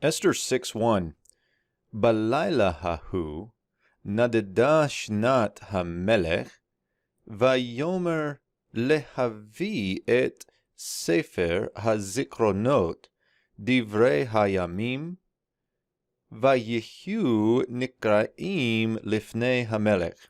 Esther 6:1. Balayla hahu nadeda shnat hamelech vayomer lehavi et sefer hazikronot divrei hayamim vayihu nikraim lifnei hamelech.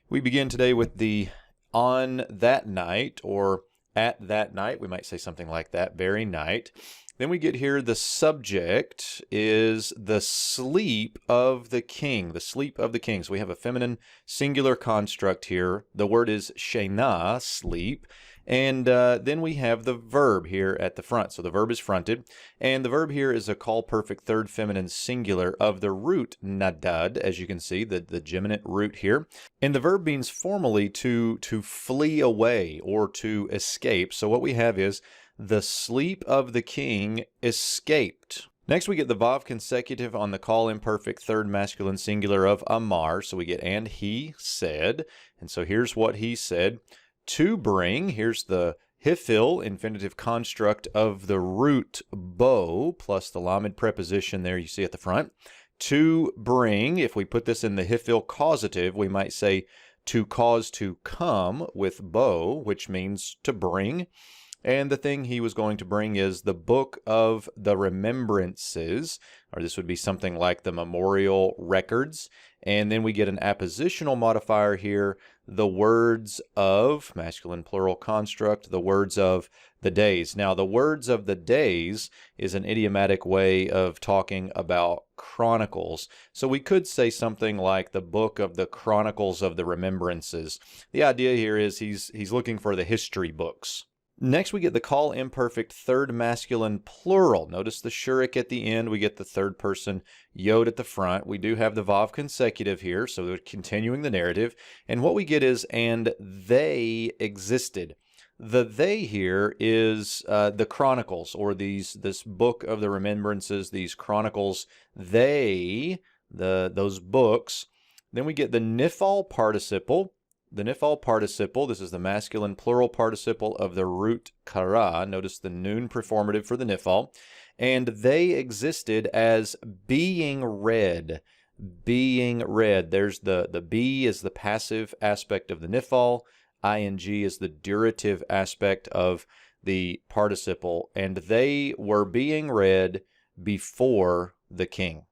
We begin today with the on that night, or at that night. We might say something like that, very night. Then we get here, the subject is the sleep of the king, the sleep of the king. So we have a feminine singular construct here. The word is shena, sleep. And then we have the verb here at the front. So the verb is fronted. And the verb here is a call perfect third feminine singular of the root nadad, as you can see, the geminate root here. And the verb means formally to flee away or to escape. So what we have is the sleep of the king escaped. Next, we get the vav consecutive on the call imperfect third masculine singular of amar. So we get and he said. And so here's what he said. To bring, here's the hifil infinitive construct of the root bo plus the lamed preposition there you see at the front. To bring, if we put this in the hifil causative, we might say to cause to come with bo, which means to bring. And the thing he was going to bring is the book of the remembrances, or this would be something like the memorial records. And then we get an appositional modifier here, the words of, masculine plural construct, the words of the days. Now, the words of the days is an idiomatic way of talking about chronicles. So we could say something like the book of the chronicles of the remembrances. The idea here is he's looking for the history books. Next, we get the call imperfect third masculine plural. Notice the shurik at the end. We get the third person yod at the front. We do have the vav consecutive here, so we're continuing the narrative. And what we get is, and they existed. The they here is the chronicles, or this book of the remembrances, these chronicles. They, those books. Then we get the nifal participle. The nifal participle, this is the masculine plural participle of the root kara. Notice the noon performative for the nifal. And they existed as being read. Being read. There's the be is the passive aspect of the nifal. Ing is the durative aspect of the participle. And they were being read before the king.